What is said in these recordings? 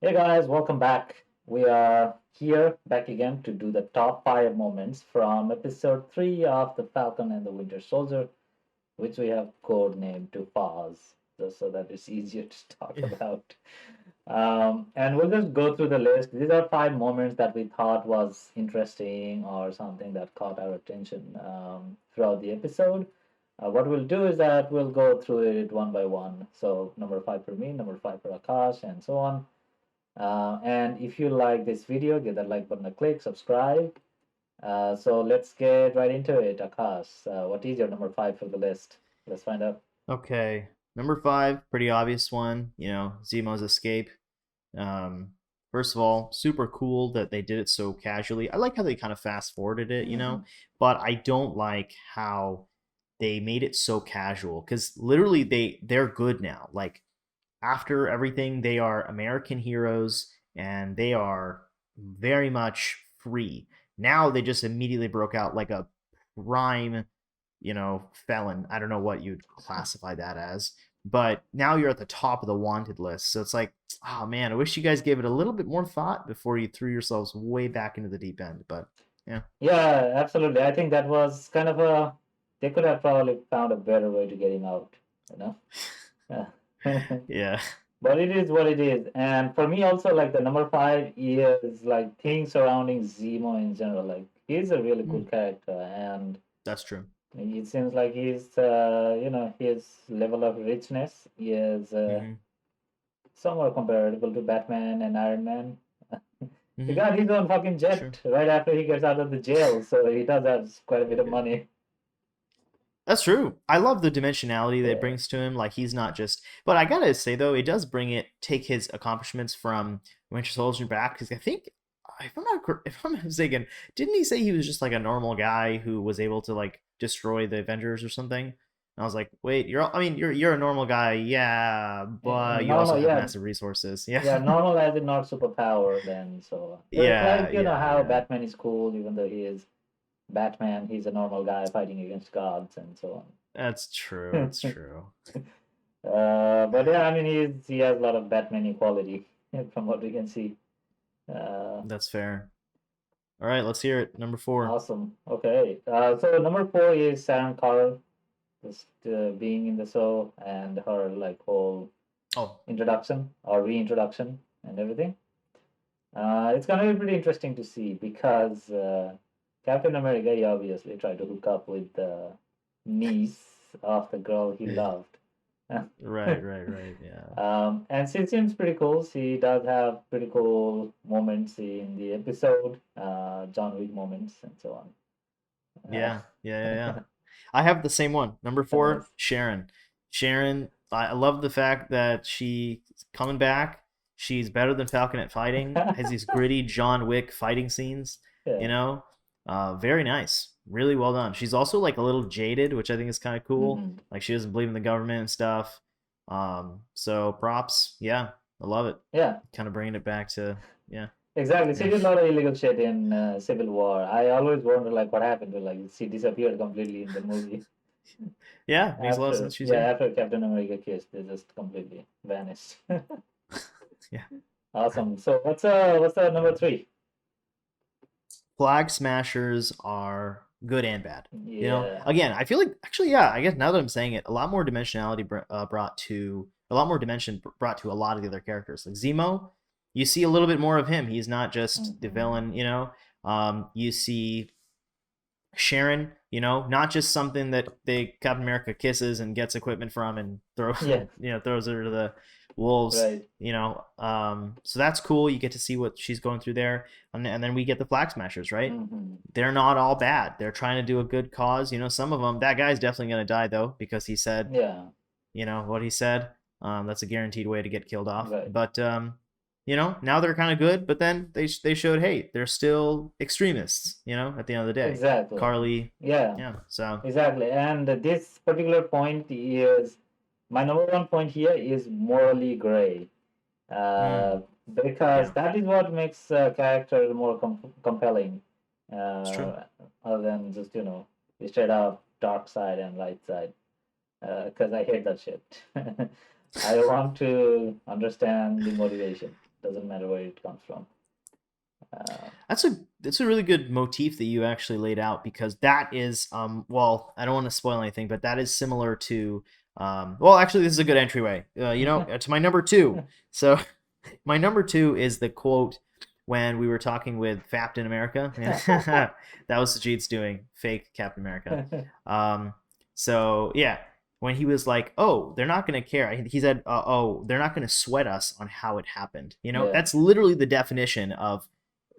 Hey guys, welcome back. We are here back again to do the top five moments from episode 3 of The Falcon and the Winter Soldier, which we have codenamed to Pause, just so that it's easier to talk Yeah. about. And we'll just go through the list. These are five moments that we thought was interesting or something that caught our attention throughout the episode. What we'll do is that we'll go through it one by one. So, number five for me, number five for Akash, and so on. And if you like this video, give that like button a click, subscribe. So let's get right into it. Akash, what is your number five for the list? Let's find out. Okay. Number five, pretty obvious one. Zemo's escape. Um, First of all, super cool that they did it so casually. I like how they kind of fast forwarded it, Hmm. but I don't like how they made it so casual because literally they're good now. Like after everything, they are American heroes and they are very much free. Now they just immediately broke out like a prime felon. I don't know what you'd classify that as, but now you're at the top of the wanted list. So it's like, oh man, I wish you guys gave it a little bit more thought before you threw yourselves way back into the deep end. But yeah, Yeah, absolutely. I think that was kind of a. They could have probably found a better way to get him out, you know? Yeah. yeah, But it is what it is. And for me, also, like the number five is like things surrounding Zemo in general. Like, he's a really cool mm, character. And that's true. it seems like his level of richness is Hmm. somewhat comparable to Batman and Iron Man. He Hmm. got his own fucking True. jet right after he gets out of the jail, so he does have quite a bit of Yeah. money. That's true. I love the dimensionality that it Yeah. brings to him. Like he's not just, but I gotta say though, it does take his accomplishments from Winter Soldier back because I think, if I'm not mistaken, didn't he say he was just like a normal guy who was able to like destroy the Avengers or something? And I was like, wait, you're a normal guy, yeah, but you also Normal, have yeah, massive resources, yeah, yeah, normal as in not superpowered and so on. So it's yeah, like, yeah, how yeah. Batman is cool, even though he is Batman, he's a normal guy fighting against gods and so That's true. on. That's true. But yeah, I mean, he has a lot of Batman equality from what we can see. Uh, That's fair. All right, let's hear it. Number four. awesome. Okay. So number four is Sharon Carter, just being in the show and her like whole Oh, introduction or reintroduction and everything. It's gonna be pretty interesting to see because Captain America he obviously tried to hook up with the niece of the girl he loved. right, right, right. Yeah. And she seems pretty cool. She does have pretty cool moments in the episode, John Wick moments, and so on. Yeah, yeah, yeah, yeah. I have the same one. Number four, Nice. Sharon. Sharon, I love the fact that she's coming back. She's better than Falcon at fighting. Has these gritty John Wick fighting scenes. You Yeah. know, very nice. Really well done. She's also like a little jaded, which I think is kind of cool. Hmm. Like she doesn't believe in the government and stuff. So props. Yeah, I love it. Yeah. Kind of bringing it back to yeah, Exactly. She yeah, did a lot of illegal shit in Civil War. I always wonder like what happened to like she disappeared completely in the movie yeah. Makes a lot of after sense. She's here. after Captain America kissed, they just completely vanished. Yeah. Awesome. So what's number three? Flag smashers are good and bad. Yeah. Again, I feel like actually, yeah. I guess now that I'm saying it, a lot more dimensionality brought to a lot more dimension brought to a lot of the other characters. Like Zemo, you see a little bit more of him. He's not just the Hmm. villain. You see Sharon, not just something that Captain America kisses and gets equipment from and throws Yeah. throws her to the wolves. Right. So that's cool. You get to see what she's going through there, and then we get the Flag Smashers, right? Hmm. They're not all bad. They're trying to do a good cause. Some of them. That guy's definitely gonna die though because he said, Yeah. what he said. That's a guaranteed way to get killed off. Right. But now they're kind of good. But then they showed, hey, they're still extremists. At the end of the day, Exactly. Carly, Yeah. yeah. So Exactly. And this particular point is my number one point here is morally gray. mm, Uh, because yeah, that is what makes a character more compelling, it's true. other than just straight up dark side and light side. Because I hate that shit. I want to understand the motivation. Doesn't matter where it comes from. Uh, That's a really good motif that you actually laid out, because that is well, I don't want to spoil anything, but that is similar to well, actually, this is a good entryway. To my number two. So my number two is the quote when we were talking with Captain America. That was Sajid's doing, fake Captain America. Um, so yeah, when he was like, "Oh, they're not gonna care," he said, "Oh, they're not gonna sweat us on how it happened." yeah, That's literally the definition of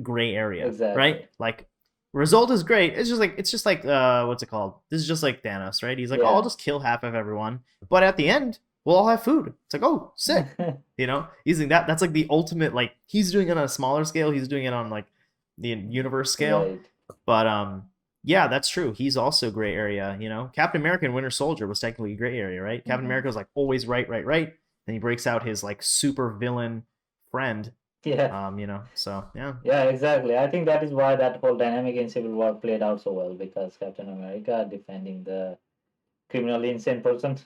gray area, right? exactly. Like, result is great. It's just like what's it called? This is just like Thanos, right? He's like, "Oh, I'll Yeah. just kill half of everyone," but at the end, we'll all have food. It's like, "Oh, sick." Using that's like the ultimate, like, he's doing it on a smaller scale, he's doing it on like the universe scale. Right. But yeah, that's true. He's also gray area. Captain America and Winter Soldier was technically gray area, right? Captain Hmm. America was like always right, right, right. Then he breaks out his like super villain friend. Yeah. So yeah. Yeah, exactly. I think that is why that whole dynamic in Civil War played out so well because Captain America defending the criminally insane person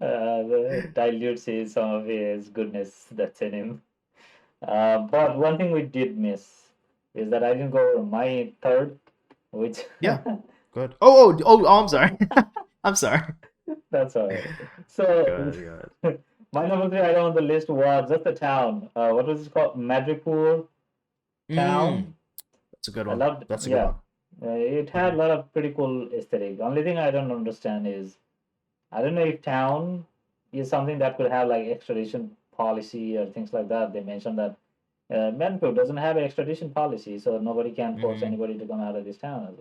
dilutes some of his goodness that's in him. But one thing we did miss is that I didn't go over my third, which Yeah. Good. Oh, I'm sorry. I'm sorry. that's all right. So Good, good. my number three item on the list was just a town. What was it called? Madripoor Mm, town. that's a good I one. loved, That's a good yeah. one. It had Hmm. a lot of pretty cool aesthetic. The only thing I don't understand is I don't know if town is something that could have like extradition policy or things like that. They mentioned that Vancouver doesn't have an extradition policy, so nobody can force Hmm. anybody to come out of this town.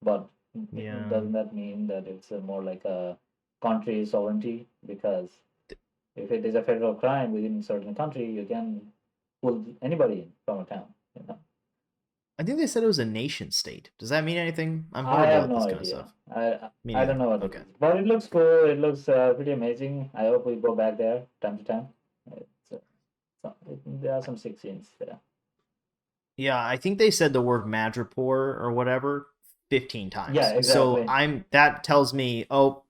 But Yeah. doesn't that mean that it's more like a country sovereignty? Because if it is a federal crime within a certain country, you can pull anybody in from a town. You know? I think they said it was a nation state. Does that mean anything? I'm I horrible have at no this kind of idea. stuff. Me I don't neither. know what it Okay. is, but it looks cool. It looks pretty amazing. I hope we go back there time to time. It's, there are some sick scenes there. Yeah, I think they said the word Madripoor or whatever 15 Yeah, times. So exactly. that tells me, oh,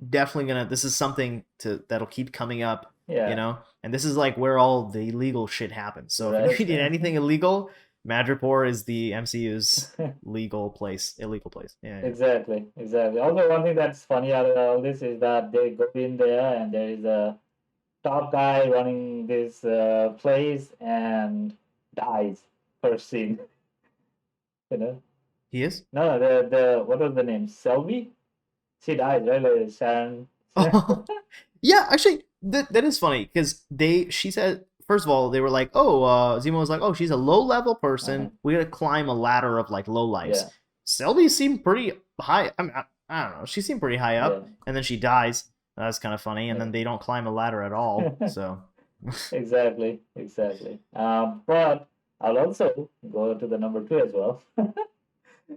definitely gonna, this is something that'll keep coming up, Yeah, and this is like where all the illegal shit happens. So if you're right. gonna need anything illegal, Madripoor is the MCU's illegal place. Yeah, yeah. Exactly, exactly. Also, one thing that's funny out of all this is that they go in there and there is a top guy running this place and dies first scene. You know? He is. No, the what was the name? Selby? She dies, right? Like Sharon. Yeah, actually, that is funny because she said, first of all, they were like, oh, Zemo was like, oh, she's a low level Uh-huh. person. We gotta climb a ladder of like low lives. Yeah, Selby seemed pretty high. I mean, I don't know. She seemed pretty high yeah, up, and then she dies. That's kind of funny. And yeah. then they don't climb a ladder at all. So, Exactly, exactly. But I'll also go to the number two as well.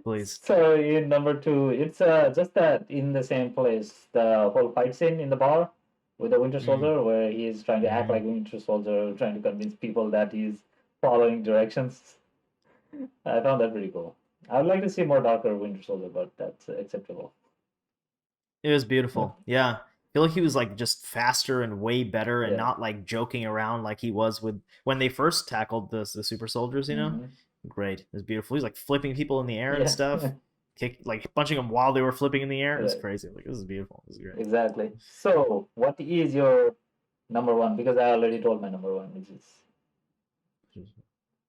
please. So in number two, it's just that in the same place, the whole fight scene in the bar with the Winter Mm, Soldier, where he's trying to act hmm. like Winter Soldier, trying to convince people that he's following directions. I found that pretty cool. I would like to see more darker Winter Soldier, but that's acceptable. It was beautiful. Yeah. I feel like he was like just faster and way better and Yeah. not like joking around like he was with when they first tackled the super soldiers. Hmm. Great. It was beautiful. He's like flipping people in the air and Yeah. stuff. Like punching them while they were flipping in the air. It was Right. crazy. Like, this is beautiful. This is great. Exactly. So, what is your number one? Because I already told my number one, which is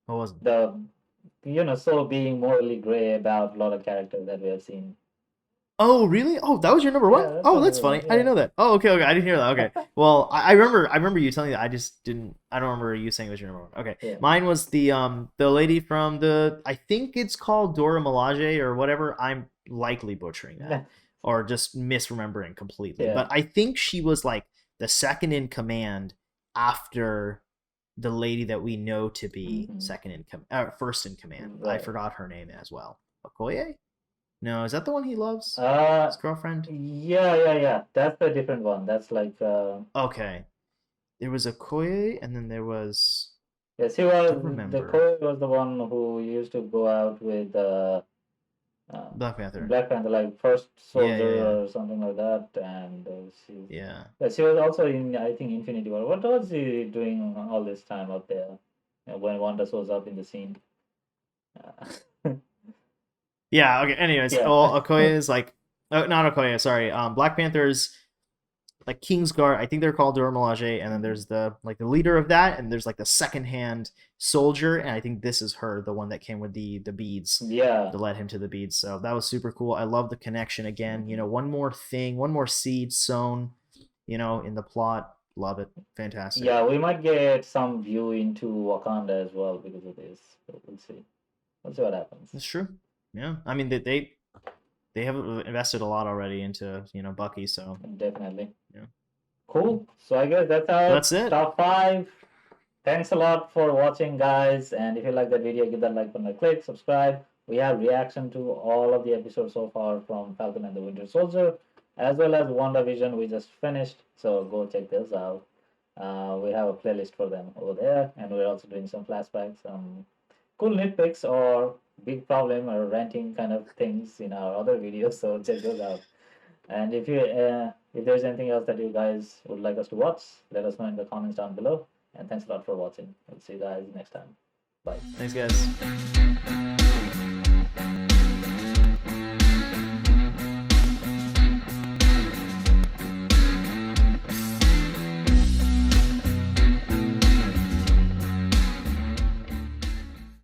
What was it? the so being morally gray about a lot of characters that we have seen. Oh, really? Oh, that was your number one? Yeah, that's Oh, my that's number one. funny. I didn't know that. Oh, okay, okay. I didn't hear that. Okay. Yeah. Well, I remember you telling me that. I just didn't I don't remember you saying it was your number one. Okay. Yeah. Mine was the lady from I think it's called Dora Milaje or whatever. I'm likely butchering that or just misremembering completely. Yeah. But I think she was like the second in command after the lady that we know to be Hmm. first in command. I Right. forgot her name as well. Okoye? No, is that the one he loves? Uh, His girlfriend? yeah, yeah, yeah. That's the different one. That's like, Okay. There was Okoye, and then there was. yes, he I was don't the remember. Cole was the one who used to go out with Black Panther. Black Panther, like first Yeah, yeah, soldier yeah, or something like that, and yeah. she was also in, I think, Infinity War. What was she doing all this time up there, when Wanda shows up in the scene? Uh, Yeah. Okay. Anyways, yeah, well, Okoye is like, oh, not Okoye. Sorry. Black Panther's like Kingsguard. I think they're called Dora Milaje, and then there's the like the leader of that, and there's like the second hand soldier, and I think this is her, the one that came with the beads yeah. that led him to the beads. So that was super cool. I love the connection again. You know, one more thing, one more seed sown, you know, in the plot. Love it. Fantastic. Yeah, we might get some view into Wakanda as well because of this. So we'll see. We'll see what happens. It's true. Yeah. I mean, they have invested a lot already into Bucky. So Definitely. yeah. Cool. So I guess that's So our that's it. top five. Thanks a lot for watching, guys. And if you like that video, give that like button a click, subscribe. We have reaction to all of the episodes so far from Falcon and the Winter Soldier, as well as WandaVision we just finished. So go check those out. We have a playlist for them over there, and we're also doing some flashbacks, some cool nitpicks or big problem or ranting kind of things in our other videos. So check those out. And if there's anything else that you guys would like us to watch, let us know in the comments down below. And thanks a lot for watching. We'll see you guys next time. Bye. Thanks, guys.